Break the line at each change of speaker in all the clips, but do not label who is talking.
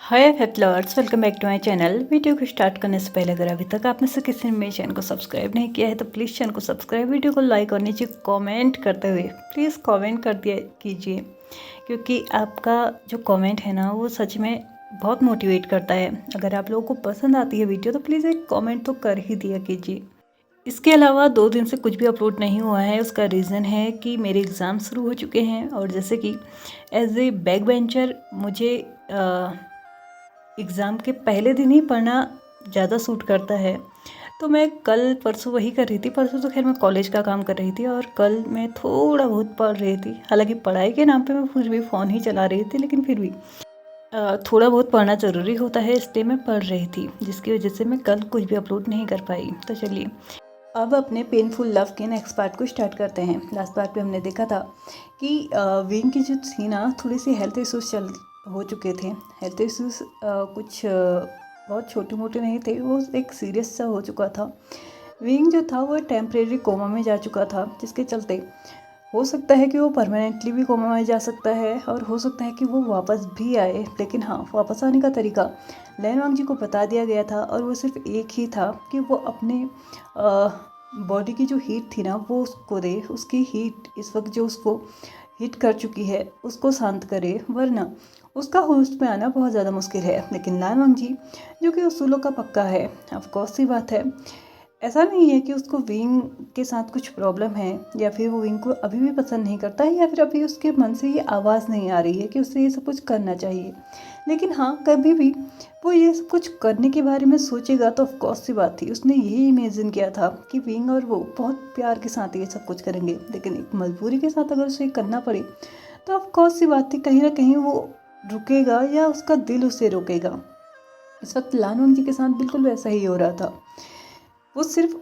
Hi faith lovers, welcome back to my channel. Video को start करने से पहले अगर अभी तक आपने से किसी ने मेरे चैनल को सब्सक्राइब नहीं किया है तो प्लीज़ चैनल को सब्सक्राइब, वीडियो को लाइक और नीचे कमेंट करते हुए प्लीज़ कमेंट कर दिया कीजिए, क्योंकि आपका जो कमेंट है ना वो सच में बहुत मोटिवेट करता है। अगर आप लोगों को पसंद आती है वीडियो तो प्लीज़ एक कॉमेंट तो कर ही दिया कीजिए। इसके अलावा 2 दिन से कुछ भी अपलोड नहीं हुआ है, उसका रीज़न है कि मेरे एग्ज़ाम शुरू हो चुके हैं और जैसे कि एज ए बैक बेंचर मुझे एग्ज़ाम के पहले दिन ही पढ़ना ज़्यादा सूट करता है। तो मैं कल परसों वही कर रही थी। परसों तो खैर मैं कॉलेज का काम कर रही थी और कल मैं थोड़ा बहुत पढ़ रही थी। हालांकि पढ़ाई के नाम पे मैं कुछ भी फ़ोन ही चला रही थी, लेकिन फिर भी थोड़ा बहुत पढ़ना ज़रूरी होता है, इसलिए मैं पढ़ रही थी, जिसकी वजह से मैं कल कुछ भी अपलोड नहीं कर पाई। तो चलिए अब अपने पेनफुल लव के नेक्स्ट पार्ट को स्टार्ट करते हैं। लास्ट पार्ट पे हमने देखा था कि विंग की जो थी ना, थोड़ी सी हेल्थ इश्यूज हो चुके थे। हेल्थ इश्यूज कुछ बहुत छोटे मोटे नहीं थे, वो एक सीरियस सा हो चुका था। विंग जो था वो टेम्परेरी कोमा में जा चुका था, जिसके चलते हो सकता है कि वो परमानेंटली भी कोमा में जा सकता है और हो सकता है कि वो वापस भी आए। लेकिन हाँ, वापस आने का तरीका लैन वांग जी को बता दिया गया था और वो सिर्फ एक ही था कि वो अपने बॉडी की जो हीट थी ना वो उसको दे। उसकी हीट इस वक्त जो उसको हिट कर चुकी है उसको शांत करे, वरना उसका होश में आना बहुत ज़्यादा मुश्किल है। लेकिन लैन वांग जी जो कि उसूलों का पक्का है, ऑफ कोर्स सी बात है, ऐसा नहीं है कि उसको विंग के साथ कुछ प्रॉब्लम है या फिर वो विंग को अभी भी पसंद नहीं करता है या फिर अभी उसके मन से ये आवाज़ नहीं आ रही है कि उसे ये सब कुछ करना चाहिए। लेकिन हाँ, कभी भी वो ये सब कुछ करने के बारे में सोचेगा तो ऑफकोर्स सी बात थी, उसने यही इमेजिन किया था कि विंग और वो बहुत प्यार के साथ ये सब कुछ करेंगे। लेकिन एक मजबूरी के साथ अगर उसे करना पड़े तो ऑफकोर्स सी बात थी, कहीं ना कहीं वो रुकेगा या उसका दिल उसे रोकेगा। इस वक्त लैन वांग जी के साथ बिल्कुल वैसा ही हो रहा था। वो सिर्फ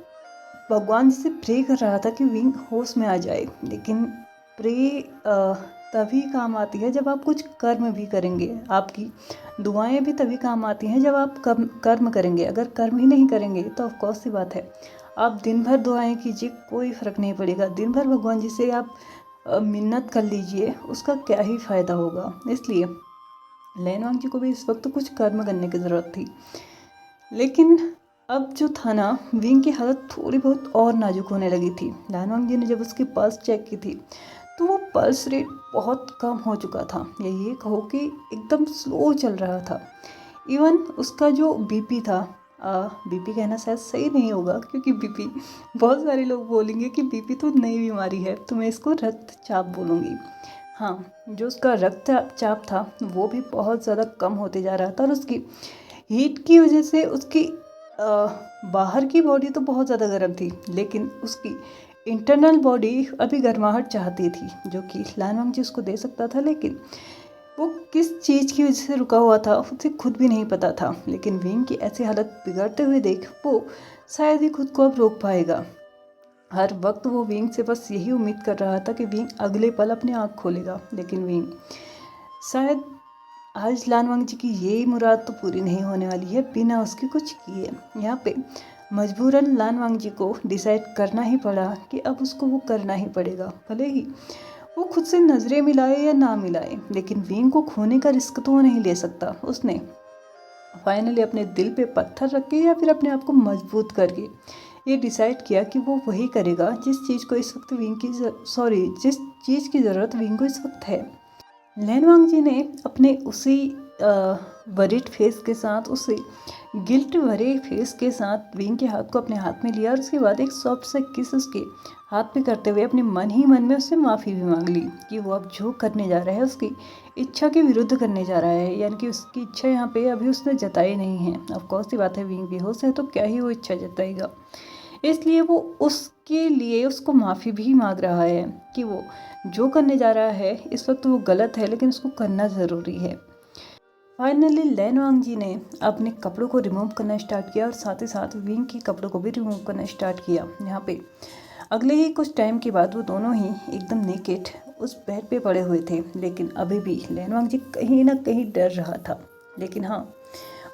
भगवान से प्रे कर रहा था कि विंग होश में आ जाए। लेकिन प्रे तभी काम आती है जब आप कुछ कर्म भी करेंगे। आपकी दुआएं भी तभी काम आती हैं जब आप कर्म करेंगे। अगर कर्म ही नहीं करेंगे तो ऑफकोर्स सी बात है, आप दिन भर दुआएं कीजिए, कोई फ़र्क नहीं पड़ेगा। दिन भर भगवान जी से आप मिन्नत कर लीजिए, उसका क्या ही फ़ायदा होगा। इसलिए लैन वांग जी को भी इस वक्त कुछ कर्म करने की ज़रूरत थी। लेकिन अब जो था ना, विंग की हालत थोड़ी बहुत और नाजुक होने लगी थी। लैन वांग जी ने जब उसकी पल्स चेक की थी तो वो पल्स रेट बहुत कम हो चुका था, या ये कहो कि एकदम स्लो चल रहा था। इवन उसका जो बीपी था, बीपी कहना शायद सही नहीं होगा क्योंकि बीपी, बहुत सारे लोग बोलेंगे कि बीपी तो नई बीमारी है, तो मैं इसको रक्तचाप बोलूँगी। हाँ, जो उसका रक्तचाप था वो भी बहुत ज़्यादा कम होते जा रहा था और उसकी हीट की वजह से उसकी बाहर की बॉडी तो बहुत ज़्यादा गर्म थी, लेकिन उसकी इंटरनल बॉडी अभी गर्माहट चाहती थी, जो कि लैन वांग जी उसको दे सकता था। लेकिन वो किस चीज़ की वजह से रुका हुआ था उसे खुद भी नहीं पता था। लेकिन विंग की ऐसी हालत बिगड़ते हुए देख वो शायद ही खुद को अब रोक पाएगा। हर वक्त वो विंग से बस यही उम्मीद कर रहा था कि विंग अगले पल अपनी आँख खोलेगा। लेकिन विंग शायद आज लैन वांग जी की ये मुराद तो पूरी नहीं होने वाली है बिना उसके कुछ किए। यहाँ पे मजबूरन लैन वांग जी को डिसाइड करना ही पड़ा कि अब उसको वो करना ही पड़ेगा, भले ही वो खुद से नज़रें मिलाए या ना मिलाए। लेकिन विंग को खोने का रिस्क तो वो नहीं ले सकता। उसने फाइनली अपने दिल पे पत्थर रख के या फिर अपने आप को मजबूत करके ये डिसाइड किया कि वो वही करेगा जिस चीज़ को इस वक्त जिस चीज़ की ज़रूरत विंग को इस वक्त है। लैन वांग जी ने अपने उसी वरिड फेस के साथ, उसी गिल्ट भरे फेस के साथ विंग के हाथ को अपने हाथ में लिया और उसके बाद एक सॉफ्ट सा किस उसके हाथ पे करते हुए अपने मन ही मन में उससे माफ़ी भी मांग ली कि वो अब जो करने जा रहा है उसकी इच्छा के विरुद्ध करने जा रहा है, यानी कि उसकी इच्छा यहाँ पे अभी उसने जताई नहीं है। ऑफ कोर्स सी बात है, विंग बेहोश है तो क्या ही वो इच्छा जताएगा। इसलिए वो उसके लिए उसको माफ़ी भी मांग रहा है कि वो जो करने जा रहा है इस वक्त वो गलत है, लेकिन उसको करना ज़रूरी है। फाइनली लैन वांग जी ने अपने कपड़ों को रिमूव करना स्टार्ट किया और साथ ही साथ विंग के कपड़ों को भी रिमूव करना स्टार्ट किया। यहाँ पे अगले ही कुछ टाइम के बाद वो दोनों ही एकदम नेकेड उस बेड पे पड़े हुए थे। लेकिन अभी भी लैन वांग जी कहीं ना कहीं डर रहा था। लेकिन हाँ,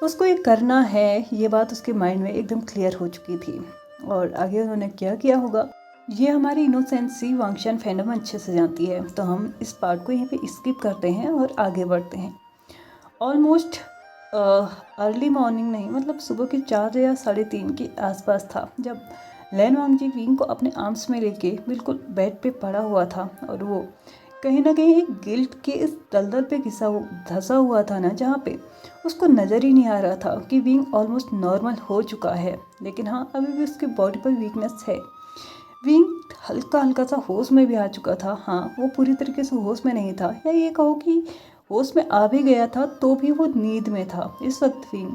उसको ये करना है, ये बात उसके माइंड में एकदम क्लियर हो चुकी थी। और आगे उन्होंने क्या किया होगा ये हमारी इनोसेंसी वांगशन फैंडम अच्छे से जानती है, तो हम इस पार्ट को यहीं पे स्किप करते हैं और आगे बढ़ते हैं। ऑलमोस्ट अर्ली मॉर्निंग नहीं, मतलब सुबह के 4 या 3:30 के आसपास था, जब लैन वांगजी विंग को अपने आर्म्स में लेके बिल्कुल बेड पे पड़ा हुआ था और वो कहीं ना कहीं एक गिल्ट के इस दलदल पे धंसा हुआ था ना, जहाँ पे उसको नज़र ही नहीं आ रहा था कि विंग ऑलमोस्ट नॉर्मल हो चुका है, लेकिन हाँ अभी भी उसके बॉडी पर वीकनेस है। विंग हल्का हल्का सा होश में भी आ चुका था। हाँ, वो पूरी तरीके से होश में नहीं था, या ये कहो कि होश में आ भी गया था तो भी वो नींद में था। इस वक्त विंग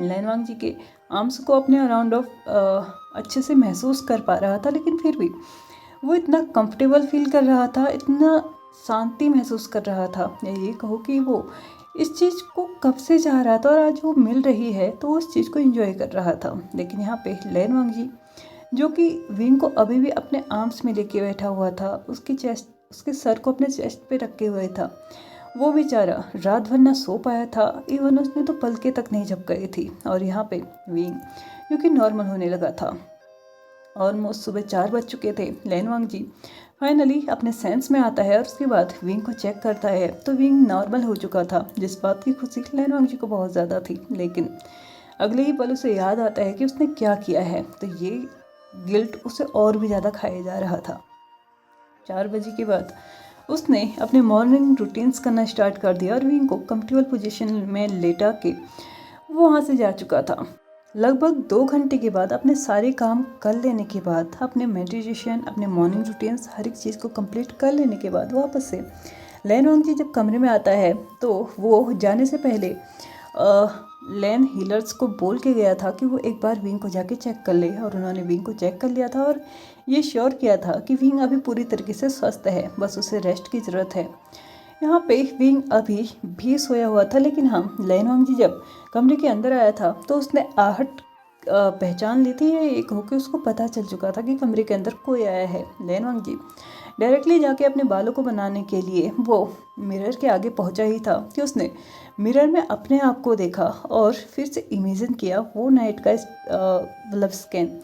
लैनवांग जी के आर्म्स को अपने अराउंड ऑफ अच्छे से महसूस कर पा रहा था, लेकिन फिर भी वो इतना कंफर्टेबल फील कर रहा था, इतना शांति महसूस कर रहा था, या ये कहो कि वो इस चीज़ को कब से चाह रहा था और आज वो मिल रही है तो उस चीज़ को एंजॉय कर रहा था। लेकिन यहाँ पे लैनवांग जी, जो कि विंग को अभी भी अपने आर्म्स में लेके बैठा हुआ था, उसके सर को अपने चेस्ट पे रखे हुए था, वो बेचारा रात भर ना सो पाया था। इवन उसने तो पलके तक नहीं झपकाई थी। और यहाँ पे विंग क्योंकि नॉर्मल होने लगा था, ऑलमोस्ट सुबह 4 बज चुके थे। लैनवांग जी फाइनली अपने सेंस में आता है और उसके बाद विंग को चेक करता है तो विंग नॉर्मल हो चुका था, जिस बात की खुशी लैनवांग जी को बहुत ज़्यादा थी। लेकिन अगले ही पल उसे याद आता है कि उसने क्या किया है, तो ये गिल्ट उसे और भी ज़्यादा खाया जा रहा था। 4 बजे के बाद उसने अपने मॉर्निंग रूटीन्स करना स्टार्ट कर दिया और विंग को कंफर्टेबल पोजीशन में लेटा के वो वहाँ से जा चुका था। लगभग 2 घंटे के बाद अपने सारे काम कर लेने के बाद, अपने मेडिटेशन, अपने मॉर्निंग रूटीन्स, हर एक चीज़ को कंप्लीट कर लेने के बाद वापस से लैनवांग जी जब कमरे में आता है तो वो जाने से पहले लैन हीलर्स को बोल के गया था कि वो एक बार विंग को जाके चेक कर ले, और उन्होंने विंग को चेक कर लिया था और ये श्योर किया था कि विंग अभी पूरी तरीके से स्वस्थ है, बस उसे रेस्ट की ज़रूरत है। यहाँ पे विंग अभी भी सोया हुआ था, लेकिन हाँ लैनवांग जी जब कमरे के अंदर आया था तो उसने आहट पहचान ली थी, या एक होकर उसको पता चल चुका था कि कमरे के अंदर कोई आया है। लैनवांग जी डायरेक्टली जाके अपने बालों को बनाने के लिए वो मिरर के आगे पहुंचा ही था कि उसने मिरर में अपने आप को देखा और फिर से इमेजिन किया वो नाइट का मतलब स्कैन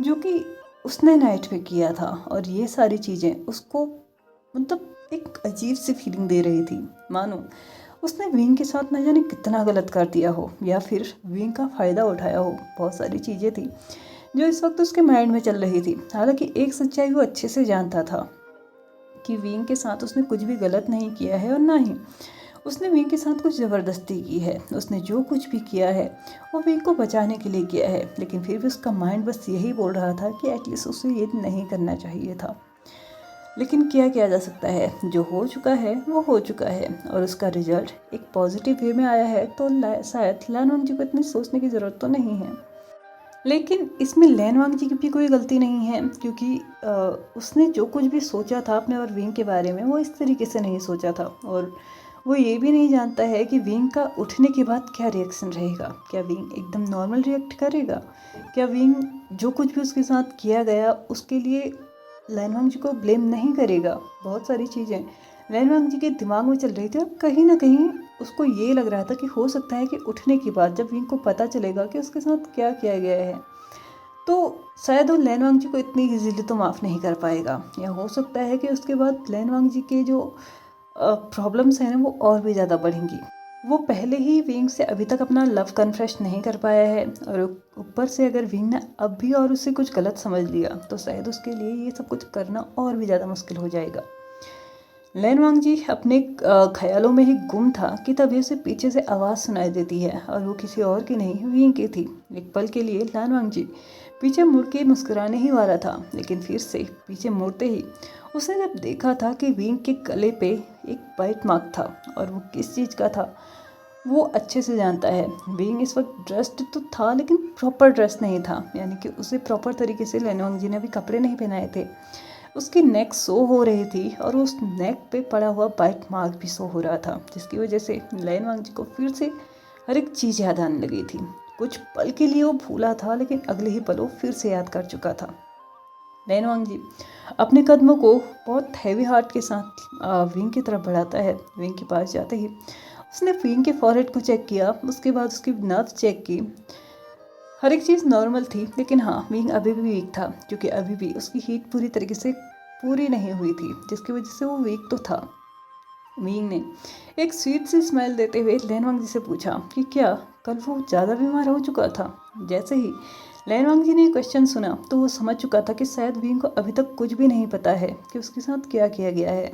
जो कि उसने नाइट में किया था। और ये सारी चीज़ें उसको मतलब एक अजीब सी फीलिंग दे रही थी, मानो उसने विंग के साथ न जाने कितना गलत कर दिया हो या फिर विंग का फ़ायदा उठाया हो। बहुत सारी चीज़ें थी जो इस वक्त उसके माइंड में चल रही थी। हालांकि एक सच्चाई वो अच्छे से जानता था कि विंग के साथ उसने कुछ भी गलत नहीं किया है और ना ही उसने विंग के साथ कुछ ज़बरदस्ती की है। उसने जो कुछ भी किया है वो विंग को बचाने के लिए किया है, लेकिन फिर भी उसका माइंड बस यही बोल रहा था कि एटलीस्ट उसे ये नहीं करना चाहिए था। लेकिन क्या किया जा सकता है, जो हो चुका है वो हो चुका है और उसका रिजल्ट एक पॉजिटिव वे में आया है, तो शायद लैनवांग जी को इतनी सोचने की ज़रूरत तो नहीं है। लेकिन इसमें लैनवांग जी की भी कोई गलती नहीं है, क्योंकि उसने जो कुछ भी सोचा था अपने और विंग के बारे में वो इस तरीके से नहीं सोचा था, और वो ये भी नहीं जानता है कि विंग का उठने के बाद क्या रिएक्शन रहेगा। क्या विंग एकदम नॉर्मल रिएक्ट करेगा? क्या विंग जो कुछ भी उसके साथ किया गया उसके लिए लैनवांग जी को ब्लेम नहीं करेगा? बहुत सारी चीज़ें लैनवांग जी के दिमाग में चल रही थी और कहीं ना कहीं उसको ये लग रहा था कि हो सकता है कि उठने के बाद जब विंग को पता चलेगा कि उसके साथ क्या किया गया है तो शायद वो लैनवांग जी को इतनी इजीली तो माफ़ नहीं कर पाएगा, या हो सकता है कि उसके बाद लैनवांग जी के जो प्रॉब्लम्स हैं ना वो और भी ज़्यादा बढ़ेंगी। वो पहले ही विंग से अभी तक अपना लव कन्फेस नहीं कर पाया है, और ऊपर से अगर विंग ने अब भी और उससे कुछ गलत समझ लिया तो शायद उसके लिए ये सब कुछ करना और भी ज़्यादा मुश्किल हो जाएगा। लैनवांग जी अपने ख्यालों में ही गुम था कि तभी उसे पीछे से आवाज़ सुनाई देती है, और वो किसी और की नहीं विंग की थी। एक पल के लिए लैनवांग जी पीछे मुड़ के मुस्कुराने ही वाला था, लेकिन फिर से पीछे मुड़ते ही उसने जब देखा था कि विंग के गले पे एक बाइट मार्क था, और वो किस चीज़ का था वो अच्छे से जानता है। विंग इस वक्त ड्रेस्ड तो था लेकिन प्रॉपर ड्रेस नहीं था, यानी कि उसे प्रॉपर तरीके से लैनवांग जी ने अभी कपड़े नहीं पहनाए थे। उसकी नेक शो हो रही थी और उस नेक पे पड़ा हुआ बाइट मार्क भी शो हो रहा था, जिसकी वजह से लैनवांग जी को फिर से हर एक चीज़ याद आने लगी थी। कुछ पल के लिए वो भूला था, लेकिन अगले ही पल वो फिर से याद कर चुका था। लैनवांग जी अपने कदमों को बहुत हैवी हार्ट के साथ विंग की तरफ बढ़ाता है। विंग के पास जाते ही उसने विंग के फॉरहेड को चेक किया, उसके बाद उसकी नर्व चेक की। हर एक चीज़ नॉर्मल थी, लेकिन हाँ विंग अभी भी वीक था, क्योंकि अभी भी उसकी हीट पूरी तरीके से पूरी नहीं हुई थी, जिसकी वजह से वो वीक तो था। विंग ने एक स्वीट सी स्माइल देते हुए लैनवांग जी से पूछा कि क्या कल वो ज़्यादा बीमार हो चुका था। जैसे ही लैनवांग जी ने क्वेश्चन सुना तो वो समझ चुका था कि शायद विंग को अभी तक कुछ भी नहीं पता है कि उसके साथ क्या किया गया है।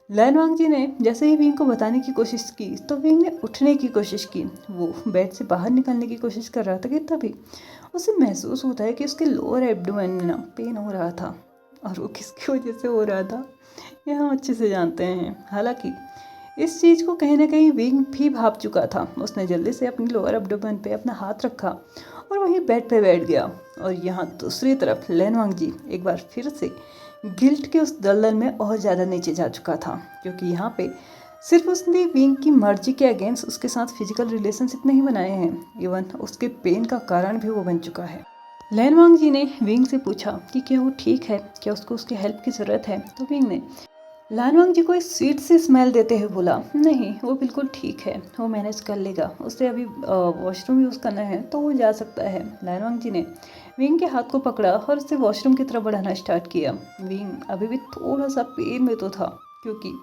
लैनवांग जी ने जैसे ही विंग को बताने की कोशिश की तो विंग ने उठने की कोशिश की। वो बेड से बाहर निकलने की कोशिश कर रहा था कि तभी उसे महसूस होता है कि उसके लोअर एब्डोमेन में ना पेन हो रहा था, और वो किसकी वजह से हो रहा था ये हम अच्छे से जानते हैं। हालांकि इस चीज़ को कहीं ना कहीं विंग भी भाप चुका था। उसने जल्दी से अपनी लोअर एब्डोमेन पे अपना हाथ रखा और वहीं बेड पे बैठ गया। और यहाँ दूसरी तरफ लैनवांग जी एक बार फिर से गिल्ट के उस दलदल में और ज़्यादा नीचे जा चुका था, क्योंकि यहाँ पे सिर्फ उसने विंग की मर्जी के अगेंस्ट उसके साथ फिजिकल रिलेशनशिप नहीं बनाए हैं, इवन उसके पेन का कारण भी वो बन चुका है। लैनवांग जी ने विंग से पूछा कि क्या वो ठीक है, क्या उसको उसकी हेल्प की ज़रूरत है। तो विंग ने लैनवांग जी को एक स्वीट सी स्मेल देते हुए बोला, नहीं वो बिल्कुल ठीक है, वो मैनेज कर लेगा, उसे अभी वॉशरूम यूज़ करना है तो वो जा सकता है। लैनवांग जी ने विंग के हाथ को पकड़ा और उसे वॉशरूम की तरफ बढ़ाना स्टार्ट किया। विंग अभी भी थोड़ा सा पेन में तो था, क्योंकि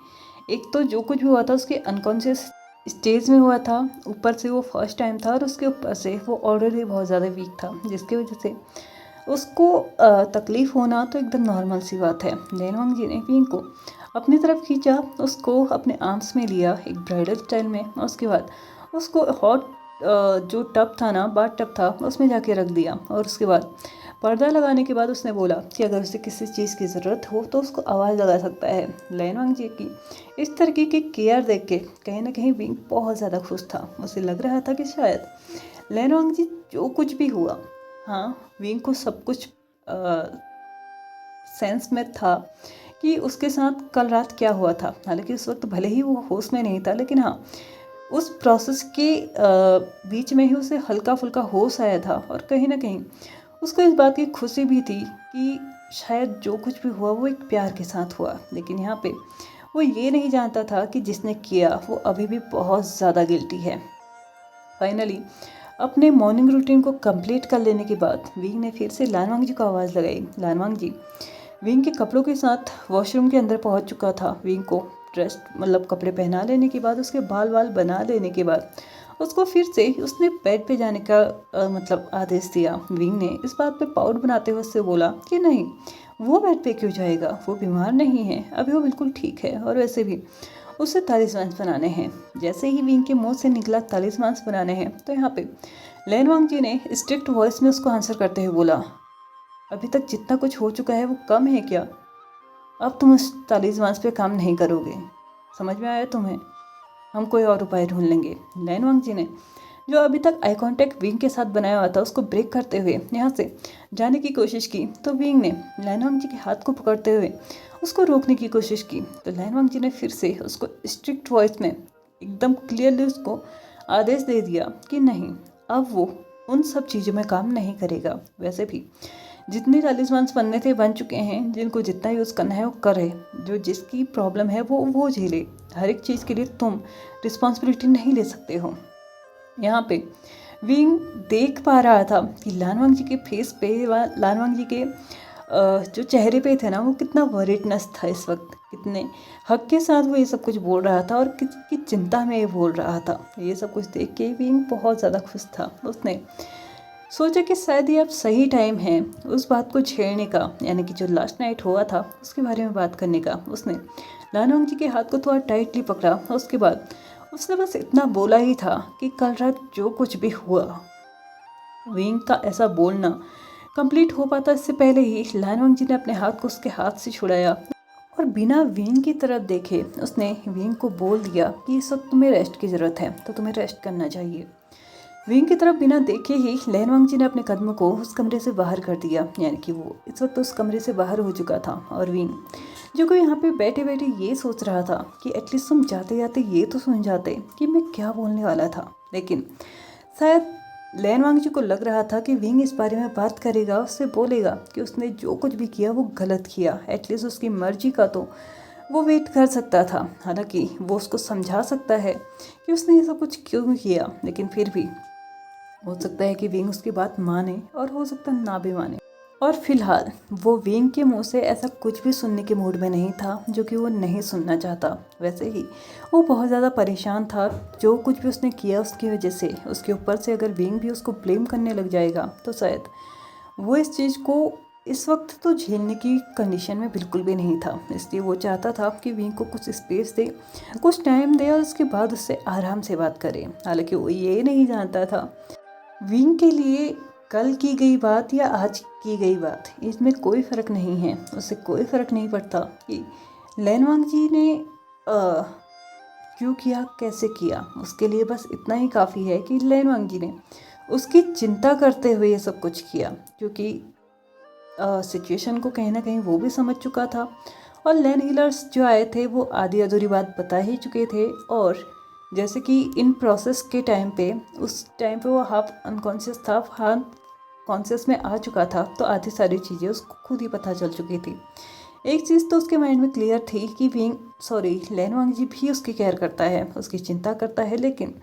एक तो जो कुछ भी हुआ था उसके अनकॉन्शियस स्टेज में हुआ था, ऊपर से वो फर्स्ट टाइम था, और उसके ऊपर से वो ऑलरेडी बहुत ज़्यादा वीक था, जिसकी वजह से उसको तकलीफ़ होना तो एकदम नॉर्मल सी बात है। लैनवांग जी ने विंग को अपनी तरफ खींचा, उसको अपने आर्म्स में लिया एक ब्राइडल स्टाइल में, और उसके बाद उसको हॉट जो टब था ना, बाथ टब था, उसमें जाके रख दिया। और उसके बाद पर्दा लगाने के बाद उसने बोला कि अगर उसे किसी चीज़ की ज़रूरत हो तो उसको आवाज़ लगा सकता है। लैनवांग जी की इस तरीके की केयर देख के कहीं ना कहीं विंग बहुत ज़्यादा खुश था। उसे लग रहा था कि शायद लैनवांग जी जो कुछ भी हुआ, हाँ विंग को सब कुछ सेंस में था कि उसके साथ कल रात क्या हुआ था। हालांकि उस वक्त भले ही वो होश में नहीं था, लेकिन हाँ उस प्रोसेस के बीच में ही उसे हल्का फुल्का होश आया था, और कहीं ना कहीं उसको इस बात की खुशी भी थी कि शायद जो कुछ भी हुआ वो एक प्यार के साथ हुआ। लेकिन यहाँ पे वो ये नहीं जानता था कि जिसने किया वो अभी भी बहुत ज़्यादा गिल्टी है। फाइनली अपने मॉर्निंग रूटीन को कंप्लीट कर लेने के बाद विंग ने फिर से लैनवांग जी को आवाज़ लगाई। लैनवांग जी विंग के कपड़ों के साथ वॉशरूम के अंदर पहुंच चुका था। विंग को ड्रेस मतलब कपड़े पहना लेने के बाद, उसके बाल वाल बना लेने के बाद उसको फिर से उसने बेड पे जाने का मतलब आदेश दिया। विंग ने इस बात पे पाउट बनाते हुए उससे बोला कि नहीं, वो बेड पे क्यों जाएगा, वो बीमार नहीं है, अभी वो बिल्कुल ठीक है, और वैसे भी उसे तालिस्मान्स बनाने हैं। जैसे ही विंग के मुंह से निकला तालिस्मान्स बनाने हैं, तो यहाँ पे लैनवांग जी ने स्ट्रिक्ट वॉइस में उसको आंसर करते हुए बोला, अभी तक जितना कुछ हो चुका है वो कम है क्या? अब तुम उस तालिस्मान्स पे काम नहीं करोगे, समझ में आया तुम्हें? हम कोई और उपाय ढूंढ लेंगे। लैनवांग जी ने जो अभी तक आई कांटेक्ट विंग के साथ बनाया हुआ था उसको ब्रेक करते हुए यहाँ से जाने की कोशिश की, तो विंग ने लैनवांग जी के हाथ को पकड़ते हुए उसको रोकने की कोशिश की। तो लैनवांग जी ने फिर से उसको स्ट्रिक्ट वॉइस में एकदम क्लियरली उसको आदेश दे दिया कि नहीं, अब वो उन सब चीज़ों में काम नहीं करेगा। वैसे भी जितने तालिस्मान्स बनने थे बन चुके हैं, जिनको जितना यूज़ करना है वो करे, जो जिसकी प्रॉब्लम है वो झेले। हर एक चीज़ के लिए तुम रिस्पॉन्सिबिलिटी नहीं ले सकते हो। यहाँ पे विंग देख पा रहा था कि लैनवांग जी के फेस पे, लैनवांग जी के जो चेहरे पे थे ना, वो कितना वरीडनेस था इस वक्त, कितने हक के साथ वो ये सब कुछ बोल रहा था और किसकी चिंता में ये बोल रहा था। ये सब कुछ देख के विंग बहुत ज़्यादा खुश था। उसने सोचा कि शायद ये अब सही टाइम है उस बात को छेड़ने का, यानी कि जो लास्ट नाइट हुआ था उसके बारे में बात करने का। उसने लैनवांग जी के हाथ को थोड़ा टाइटली पकड़ा, उसके बाद उसने बस इतना बोला ही था कि कल रात जो कुछ भी हुआ। विंग का ऐसा बोलना कंप्लीट हो पाता इससे पहले ही लैनवांग जी ने अपने हाथ को उसके हाथ से छुड़ाया और बिना विंग की तरफ देखे उसने विंग को बोल दिया कि इस वक्त तुम्हें रेस्ट की ज़रूरत है, तो तुम्हें रेस्ट करना चाहिए। विंग की तरफ बिना देखे ही लैनवांग जी ने अपने कदमों को उस कमरे से बाहर कर दिया, यानी कि वो इस वक्त उस कमरे से बाहर हो चुका था। और विंग जो कोई यहाँ पे बैठे बैठे ये सोच रहा था कि एटलीस्ट तुम जाते जाते ये तो सुन जाते कि मैं क्या बोलने वाला था। लेकिन शायद लैनवांग जी को लग रहा था कि विंग इस बारे में बात करेगा, उससे बोलेगा कि उसने जो कुछ भी किया वो गलत किया, एटलीस्ट उसकी मर्जी का तो वो वेट कर सकता था। हालांकि वो उसको समझा सकता है कि उसने ये सब कुछ क्यों किया, लेकिन फिर भी हो सकता है कि विंग उसकी बात माने और हो सकता है ना भी माने। और फिलहाल वो विंग के मुंह से ऐसा कुछ भी सुनने के मूड में नहीं था जो कि वो नहीं सुनना चाहता। वैसे ही वो बहुत ज़्यादा परेशान था जो कुछ भी उसने किया उसकी वजह से। उसके ऊपर से अगर विंग भी उसको ब्लेम करने लग जाएगा तो शायद वो इस चीज़ को इस वक्त तो झेलने की कंडीशन में बिल्कुल भी नहीं था। इसलिए वो चाहता था कि विंग को कुछ स्पेस दे, कुछ टाइम दे और उसके बाद उससे आराम से बात करे। हालांकि वो ये नहीं जानता था विंग के लिए कल की गई बात या आज की गई बात इसमें कोई फ़र्क नहीं है। उससे कोई फ़र्क नहीं पड़ता कि लैनवांग जी ने क्यों किया, कैसे किया। उसके लिए बस इतना ही काफ़ी है कि लैनवांग जी ने उसकी चिंता करते हुए ये सब कुछ किया, क्योंकि सिचुएशन को कहीं ना कहीं वो भी समझ चुका था। और लैन हीलर्स जो आए थे वो आधी अधूरी बात बता ही चुके थे। और जैसे कि इन प्रोसेस के टाइम पे, उस टाइम पे वो हाफ अनकॉन्शियस था, हाफ कॉन्शियस में आ चुका था, तो आधी सारी चीज़ें उसको खुद ही पता चल चुकी थी। एक चीज़ तो उसके माइंड में क्लियर थी कि लैनवांग जी भी उसकी केयर करता है, उसकी चिंता करता है। लेकिन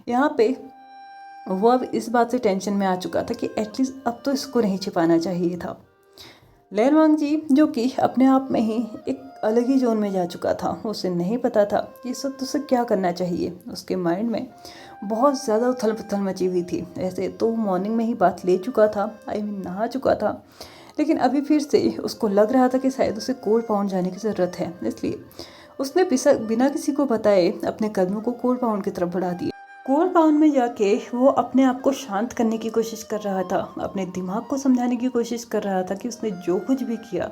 यहाँ पे वो अब इस बात से टेंशन में आ चुका था कि एटलीस्ट अब तो इसको नहीं छिपाना चाहिए था। लैनवांग जी जो कि अपने आप में ही एक अलग ही जोन में जा चुका था, उसे नहीं पता था कि इस वक्त उसे क्या करना चाहिए। उसके माइंड में बहुत ज़्यादा उथल पुथल मची हुई थी। ऐसे तो मॉर्निंग में ही बात ले चुका था, नहा चुका था, लेकिन अभी फिर से उसको लग रहा था कि शायद उसे कोल्ड पाउंड जाने की ज़रूरत है। इसलिए उसने बिना किसी को बताए अपने कदमों को कोल्ड पाउंड की तरफ बढ़ा दिया। कोल्ड पाउंड में जाके वो अपने आप को शांत करने की कोशिश कर रहा था, अपने दिमाग को समझाने की कोशिश कर रहा था कि उसने जो कुछ भी किया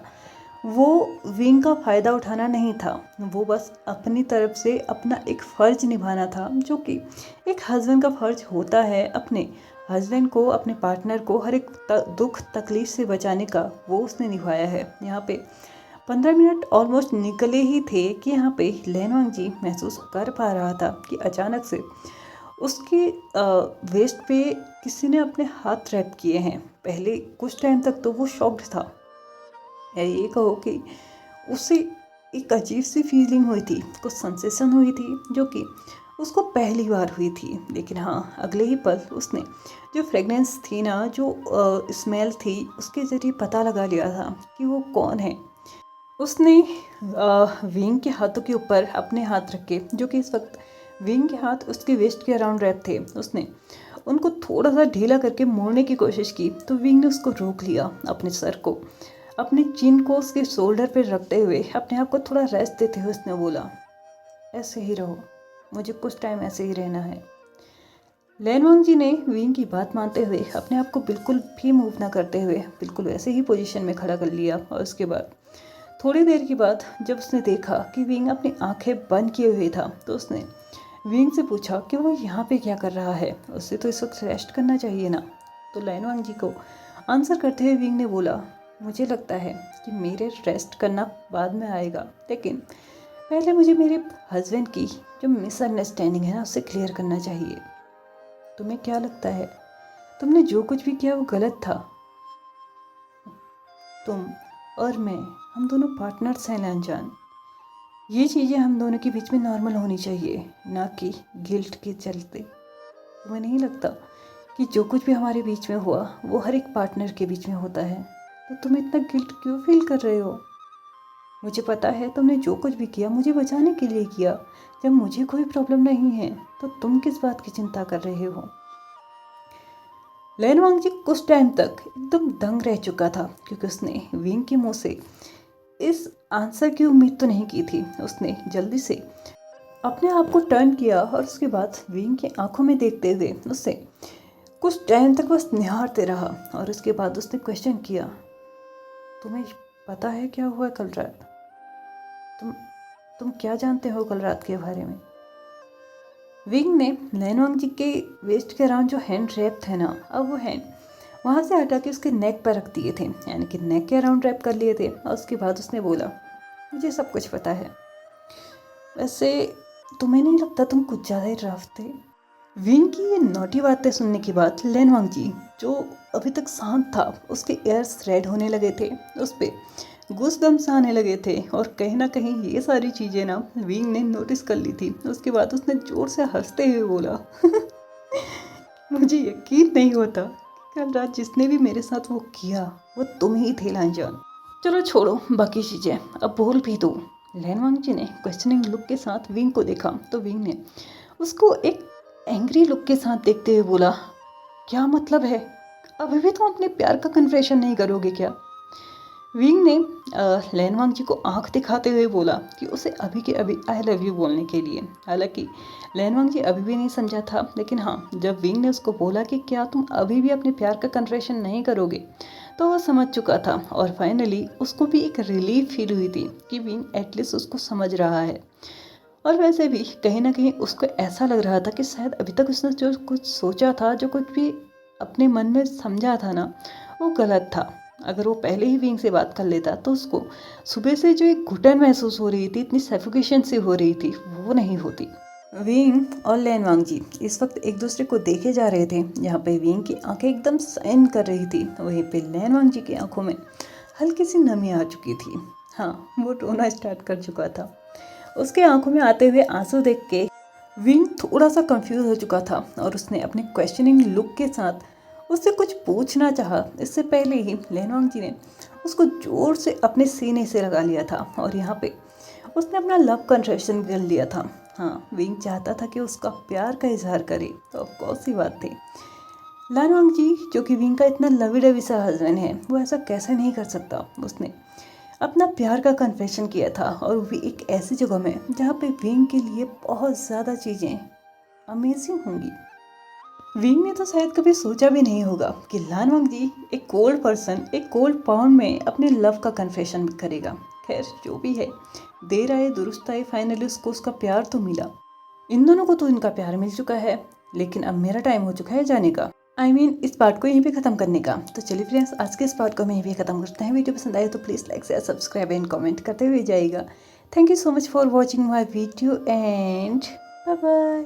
वो विंग का फ़ायदा उठाना नहीं था। वो बस अपनी तरफ से अपना एक फ़र्ज निभाना था, जो कि एक हस्बैंड का फ़र्ज होता है। अपने हस्बैंड को, अपने पार्टनर को हर एक दुख तकलीफ से बचाने का वो उसने निभाया है। यहाँ पे 15 मिनट ऑलमोस्ट निकले ही थे कि यहाँ पे लैनवांग जी महसूस कर पा रहा था कि अचानक से उसके वेस्ट पे किसी ने अपने हाथ रैप किए हैं। पहले कुछ टाइम तक तो वो शॉक्ड था, या ये कहो कि उसे एक अजीब सी फीलिंग हुई थी, कुछ सेंसेशन हुई थी जो कि उसको पहली बार हुई थी। लेकिन हाँ, अगले ही पल उसने जो फ्रेगनेंस थी ना, जो स्मेल थी, उसके ज़रिए पता लगा लिया था कि वो कौन है। उसने विंग के हाथों के ऊपर अपने हाथ रख के, जो कि इस वक्त विंग के हाथ उसके वेस्ट के अराउंड रैप थे, उसने उनको थोड़ा सा ढीला करके मोड़ने की कोशिश की तो विंग ने उसको रोक लिया। अपने सर को, अपने चिन को उसके शोल्डर पर रखते हुए अपने आप को थोड़ा रेस्ट देते हुए उसने बोला, ऐसे ही रहो, मुझे कुछ टाइम ऐसे ही रहना है। लैनवांग जी ने विंग की बात मानते हुए अपने आप को बिल्कुल भी मूव ना करते हुए बिल्कुल वैसे ही पोजीशन में खड़ा कर लिया। और उसके बाद थोड़ी देर के बाद जब उसने देखा कि विंग अपनी आंखें बंद किए हुए था, तो उसने विंग से पूछा कि वो यहाँ पे क्या कर रहा है, उससे तो इस वक्त रेस्ट करना चाहिए ना। तो लैनवांग जी को आंसर करते हुए विंग ने बोला, मुझे लगता है कि मेरे रेस्ट करना बाद में आएगा, लेकिन पहले मुझे मेरे हस्बैंड की जो मिसअंडरस्टैंडिंग है ना, उससे क्लियर करना चाहिए। तुम्हें क्या लगता है, तुमने जो कुछ भी किया वो गलत था? तुम और मैं, हम दोनों पार्टनर्स हैं लैनजान। ये चीज़ें हम दोनों के बीच में नॉर्मल होनी चाहिए, ना कि गिल्ट के चलते। तुम्हें नहीं लगता कि जो कुछ भी हमारे बीच में हुआ वो हर एक पार्टनर के बीच में होता है? तो तुम इतना गिल्ट क्यों फील कर रहे हो? मुझे पता है तुमने जो कुछ भी किया मुझे बचाने के लिए किया। जब मुझे कोई प्रॉब्लम नहीं है तो तुम किस बात की चिंता कर रहे हो? लैनवांग जी कुछ टाइम तक एकदम दंग रह चुका था, क्योंकि उसने विंग के मुंह से इस आंसर की उम्मीद तो नहीं की थी। उसने जल्दी से अपने आप को टर्न किया और उसके बाद विंग की आंखों में देखते हुए उससे कुछ टाइम तक बस निहारते रहा। और उसके बाद उसने क्वेश्चन किया, तुम्हें पता है क्या हुआ कल रात? तुम क्या जानते हो कल रात के बारे में? विंग ने लैनवांग जी के वेस्ट के अराउंड जो हैंड रैप थे ना, अब वो हैंड वहाँ से हटा के उसके नेक पर रख दिए थे, यानी कि नेक के अराउंड रैप कर लिए थे। और उसके बाद उसने बोला, मुझे सब कुछ पता है। वैसे तुम्हें नहीं लगता तुम कुछ ज़्यादा ही रफ थे? विंग की ये नोटी बातें सुनने के बाद लैनवांग जी, जो अभी तक शांत था, उसके एयर्स रेड होने लगे थे, उस पर गूज़बम्स आने लगे थे। और कहीं ना कहीं ये सारी चीज़ें ना विंग ने नोटिस कर ली थी। उसके बाद उसने ज़ोर से हंसते हुए बोला मुझे यकीन नहीं होता कल रात जिसने भी मेरे साथ वो किया वो तुम ही थे लांजान। चलो छोड़ो बाकी चीज़ें, अब बोल भी दो। लैन वांगजी ने क्वेश्चनिंग लुक के साथ विंग को देखा तो विंग ने उसको एक एंग्री लुक के साथ देखते हुए बोला, क्या मतलब है? अभी भी तुम अपने प्यार का कन्फेशन नहीं करोगे क्या? विंग ने लैन वांगजी को आंख दिखाते हुए बोला कि उसे अभी के अभी आई लव यू बोलने के लिए। हालांकि लैन वांगजी अभी भी नहीं समझा था, लेकिन हाँ, जब विंग ने उसको बोला कि क्या तुम अभी भी अपने प्यार का कन्फेशन नहीं करोगे, तो वो समझ चुका था। और फाइनली उसको भी एक रिलीफ फील हुई थी कि विंग एटलीस्ट उसको समझ रहा है। और वैसे भी कहीं ना कहीं उसको ऐसा लग रहा था कि शायद अभी तक उसने जो कुछ सोचा था, जो कुछ भी अपने मन में समझा था ना, वो गलत था। अगर वो पहले ही विंग से बात कर लेता तो उसको सुबह से जो एक घुटन महसूस हो रही थी, इतनी सफोकेशन सी हो रही थी, वो नहीं होती। विंग और लैन वांगजी इस वक्त एक दूसरे को देखे जा रहे थे। यहाँ पे विंग की आंखें एकदम शाइन कर रही थी, वहीं पे लैन वांगजी की आंखों में हल्की सी नमी आ चुकी थी। हाँ, वो रोना स्टार्ट कर चुका था। उसके आंखों में आते हुए आंसू देख के विंग थोड़ा सा कंफ्यूज हो चुका था और उसने अपने क्वेश्चनिंग लुक के साथ उससे कुछ पूछना चाहा। इससे पहले ही लैन वांगजी ने उसको जोर से अपने सीने से लगा लिया था और यहाँ पे उसने अपना लव कन्फेशन कर लिया था। हाँ, विंग चाहता था कि उसका प्यार का इजहार करे, तो ऑफ कोर्स ही बात थी। लैन वांगजी जो कि विंग का इतना लवी डवी सा हस्बैंड है, वो ऐसा कैसे नहीं कर सकता। उसने अपना प्यार का कन्फेशन किया था और वो भी एक ऐसी जगह में जहाँ पे विंग के लिए बहुत ज़्यादा चीज़ें अमेजिंग होंगी। विंग ने तो शायद कभी सोचा भी नहीं होगा कि लैन वांगजी एक कोल्ड पर्सन एक कोल्ड पाउंड में अपने लव का कन्फेशन करेगा। खैर जो भी है, देर आए दुरुस्त आए, फाइनली उसको उसका प्यार तो मिला। इन दोनों को तो इनका प्यार मिल चुका है, लेकिन अब मेरा टाइम हो चुका है जाने का। इस पार्ट को यहीं पे ख़त्म करने का। तो चलिए फ्रेंड्स, आज के इस पार्ट को हम यहीं पे ख़त्म करते हैं। वीडियो पसंद आए तो please like share subscribe and comment करते हुए जाइएगा। Thank you so much for watching my video and bye bye.